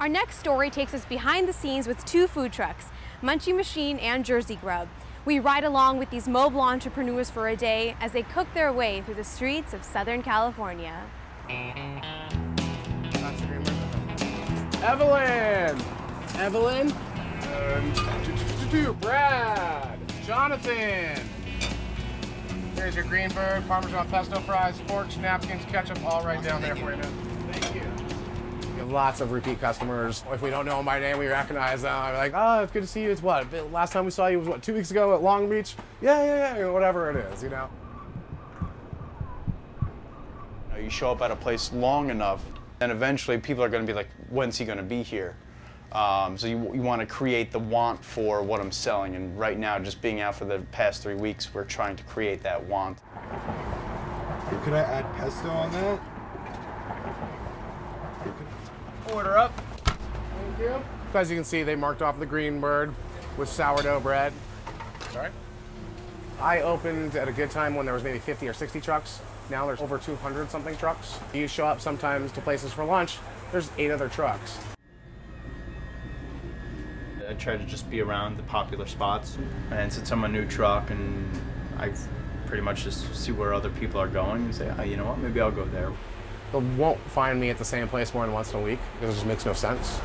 Our next story takes us behind the scenes with two food trucks, Munchie Machine and Jersey Grub. We ride along with these mobile entrepreneurs for a day as they cook their way through the streets of Southern California. Evelyn! Evelyn? Brad! Jonathan! Here's your Greenberg, Parmesan pesto fries, forks, napkins, ketchup, all right down there for you, man. Thank you. We have lots of repeat customers. If we don't know them by name, we recognize them. I'm like, oh, it's good to see you. It's what? Last time we saw you was what, 2 weeks ago at Long Beach? Yeah, whatever it is, you know. You show up at a place long enough, and eventually people are going to be like, when's he going to be here? So you want to create the want for what I'm selling, and right now, just being out for the past 3 weeks, we're trying to create that want. Could I add pesto on that? Order up. Thank you. As you can see, they marked off the Greenberg with sourdough bread. Sorry? I opened at a good time when there was maybe 50 or 60 trucks. Now there's over 200 something trucks. You show up sometimes to places for lunch, there's 8 other trucks. I try to just be around the popular spots, and since I'm a new truck, and I pretty much just see where other people are going and say, oh, you know what, maybe I'll go there. They won't find me at the same place more than once in a week because it just makes no sense.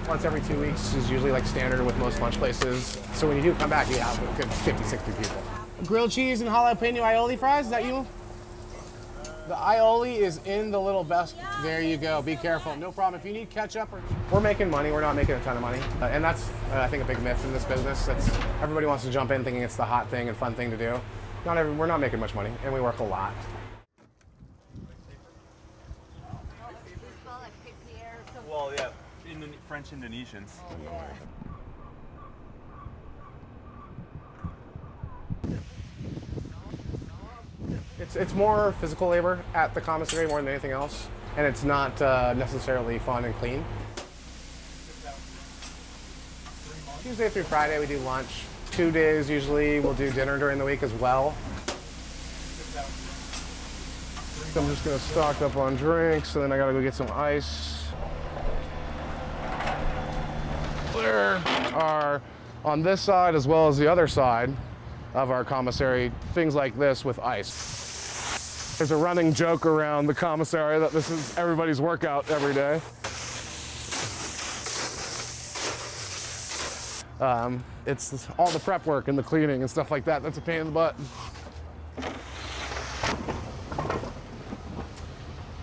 Once every 2 weeks is usually like standard with most lunch places. So when you do come back, you have a good 50, 60 people. Grilled cheese and jalapeno aioli fries, is that you? The aioli is in the little vest. There you go. Be careful. No problem. If you need ketchup, we're making money. We're not making a ton of money, and that's I think a big myth in this business. Everybody wants to jump in thinking it's the hot thing and fun thing to do. We're not making much money, and we work a lot. Well, yeah, French Indonesians. It's more physical labor at the commissary more than anything else, and it's not necessarily fun and clean. Tuesday through Friday we do lunch. 2 days usually we'll do dinner during the week as well. So I'm just gonna stock up on drinks, and then I gotta go get some ice. There are, on this side as well as the other side of our commissary, things like this with ice. There's a running joke around the commissary that this is everybody's workout every day. It's all the prep work and the cleaning and stuff like that. That's a pain in the butt.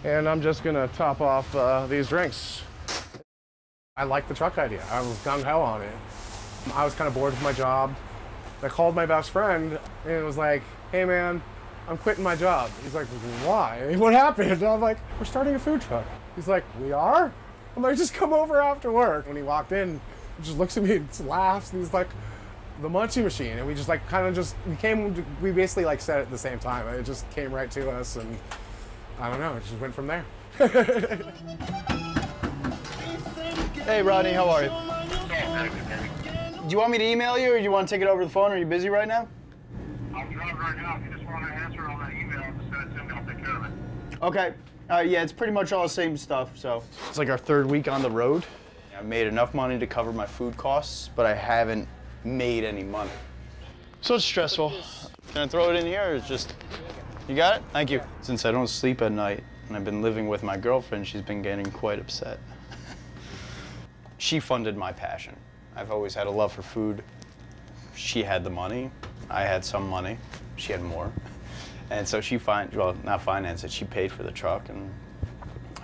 And I'm just gonna top off these drinks. I like the truck idea. I was gung-ho on it. I was kind of bored with my job. I called my best friend and it was like, hey man, I'm quitting my job. He's like, why? What happened? And I'm like, we're starting a food truck. He's like, we are? I'm like, just come over after work. When he walked in, he just looks at me and laughs, and he's like, the Munchie Machine. And we just like kind of just, we basically like said it at the same time. It just came right to us, and I don't know, it just went from there. Hey, Rodney, how are you? Do you want me to email you, or do you want to take it over the phone? Are you busy right now? I'm driving right now. If you just want to answer on that email, just send it to me. I'll take care of it. Okay. Yeah, it's pretty much all the same stuff, so. It's like our 3rd week on the road. I made enough money to cover my food costs, but I haven't made any money. So it's stressful. Can I throw it in here, or it's just, you got it? Thank you. Since I don't sleep at night, and I've been living with my girlfriend, she's been getting quite upset. She funded my passion. I've always had a love for food. She had the money. I had some money. She had more. And so she not financed it, she paid for the truck, and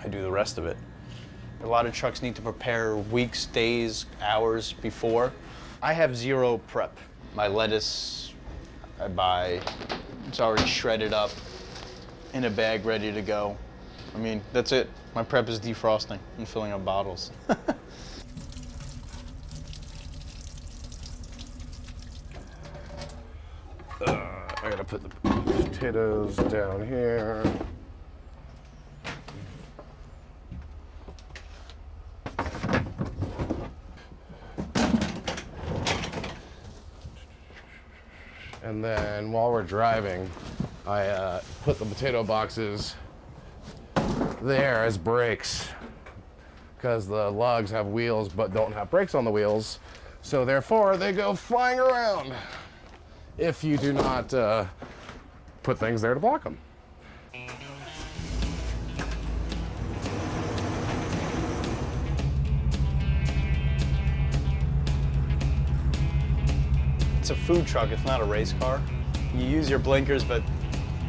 I do the rest of it. A lot of trucks need to prepare weeks, days, hours before. I have zero prep. My lettuce, I buy, it's already shredded up in a bag, ready to go. I mean, that's it. My prep is defrosting and filling up bottles. I gotta put the potatoes down here. And then while we're driving, I put the potato boxes there as brakes, because the lugs have wheels but don't have brakes on the wheels. So therefore, they go flying around if you do not put things there to block them. It's a food truck, it's not a race car. You use your blinkers, but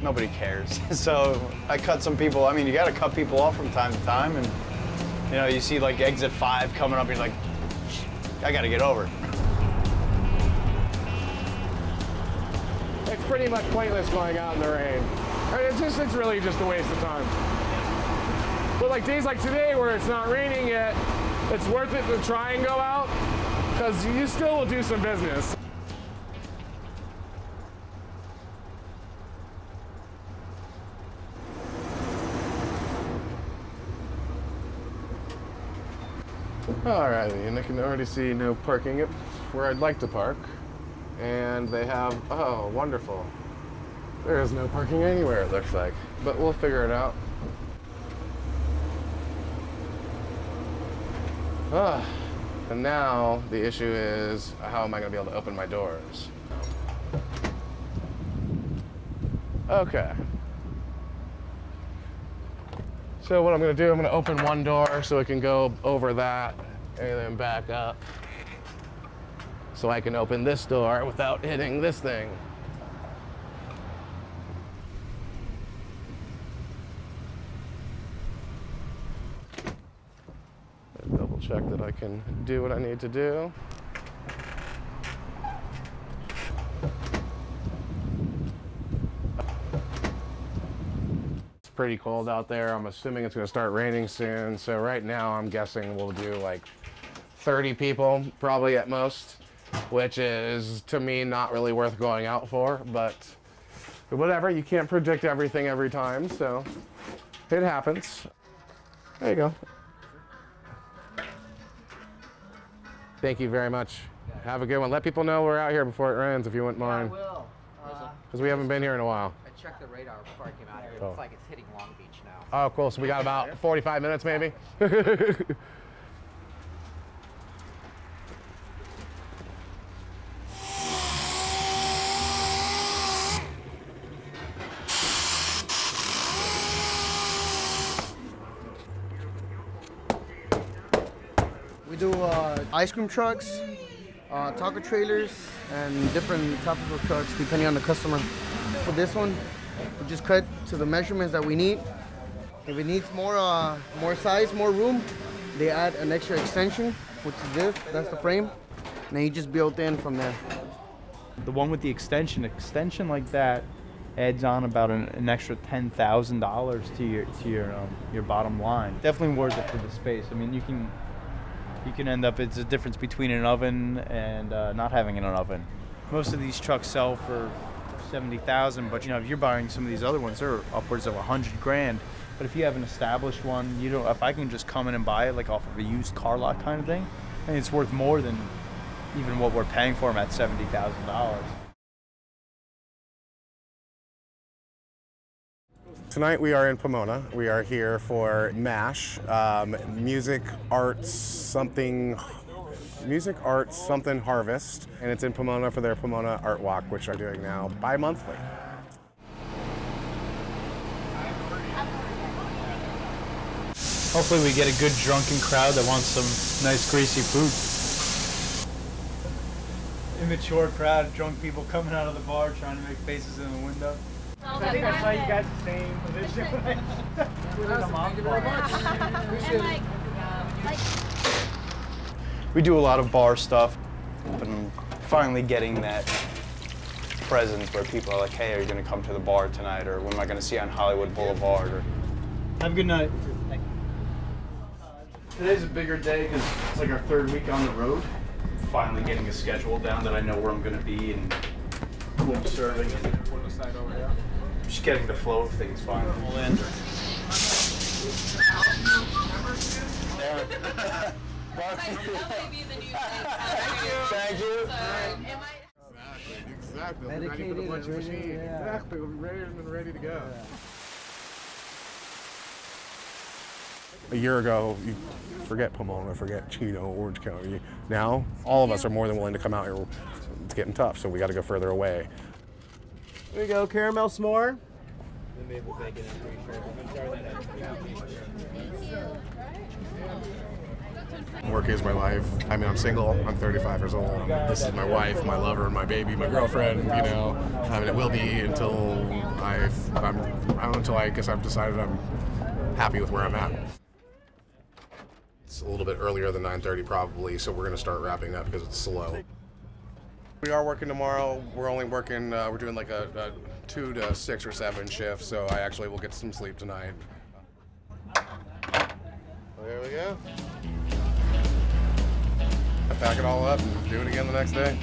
nobody cares. So I cut some people, I mean, you gotta cut people off from time to time, and you know, you see like exit 5 coming up, and you're like, I gotta get over. It's pretty much pointless going out in the rain. It's really just a waste of time. But like days like today where it's not raining yet, it's worth it to try and go out, because you still will do some business. Alrighty, and I can already see no parking at where I'd like to park. And they have, oh, wonderful. There is no parking anywhere, it looks like. But we'll figure it out. And now the issue is, how am I going to be able to open my doors? Okay. So what I'm going to do, I'm going to open one door so it can go over that and then back up. So I can open this door without hitting this thing. Double check that I can do what I need to do. It's pretty cold out there. I'm assuming it's going to start raining soon. So right now I'm guessing we'll do like 30 people probably at most, which is to me not really worth going out for, but whatever, you can't predict everything every time, so it happens. There you go. Thank you very much. Have a good one. Let people know we're out here before it rains if you wouldn't mind. Yeah, I will. Because we haven't been here in a while. I checked the radar before I came out here. It looks like it's hitting Long Beach now. Oh, cool. So we got about 45 minutes maybe? We do ice cream trucks, taco trailers, and different types of trucks depending on the customer. For this one, we just cut to the measurements that we need. If it needs more size, more room, they add an extra extension, which is this, that's the frame. And then you just build in from there. The one with the extension like that adds on about an extra $10,000 to your bottom line. Definitely worth it for the space. I mean, you can end up, it's a difference between an oven and not having an oven. Most of these trucks sell for $70,000, but you know, if you're buying some of these other ones, they're upwards of $100 grand. But if you have an established one, you don't. If I can just come in and buy it like off of a used car lot kind of thing, I mean, it's worth more than even what we're paying for them at $70,000. Tonight we are in Pomona. We are here for MASH, Music Arts Something Harvest, and it's in Pomona for their Pomona Art Walk, which they're doing now bi-monthly. Hopefully we get a good drunken crowd that wants some nice greasy food. Immature crowd, drunk people coming out of the bar trying to make faces in the window. I think I saw you guys the same position. Thank you very much. We do a lot of bar stuff, and finally getting that presence where people are like, hey, are you going to come to the bar tonight, or when am I going to see you on Hollywood Boulevard? Or... Have a good night. Today's a bigger day because it's like our third week on the road. Finally getting a schedule down that I know where I'm going to be and who I'm serving. And just getting the flow of things finally. Thank you. Exactly. We're ready for the Munchie machine. Yeah. Exactly. We'll be ready and ready to go. A year ago, you forget Pomona, forget Chino, Orange County. Now, all of us are more than willing to come out here. It's getting tough, so we got to go further away. There you go, caramel s'more. Work is my life. I mean, I'm single. I'm 35 years old. This is my wife, my lover, my baby, my girlfriend. You know, I mean, it will be until I guess I've decided I'm happy with where I'm at. It's a little bit earlier than 9:30 probably, so we're gonna start wrapping up because it's slow. We are working tomorrow. We're only working. We're doing like a 2 to 6 or 7 shift, so I actually will get some sleep tonight. There we go. Pack it all up and do it again the next day.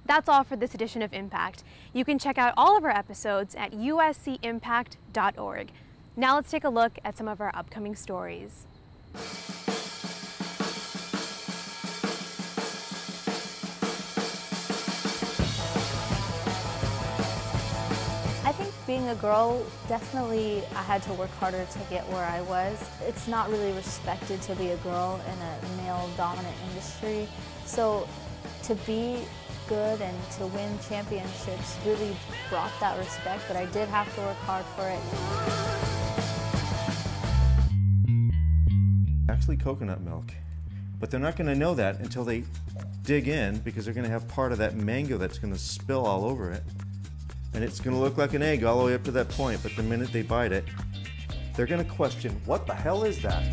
That's all for this edition of Impact. You can check out all of our episodes at uscimpact.org. Now let's take a look at some of our upcoming stories. I think being a girl, definitely I had to work harder to get where I was. It's not really respected to be a girl in a male-dominant industry. So to be good and to win championships really brought that respect, but I did have to work hard for it. Actually coconut milk, but they're not going to know that until they dig in, because they're going to have part of that mango that's going to spill all over it, and it's going to look like an egg all the way up to that point, but the minute they bite it, they're going to question, what the hell is that?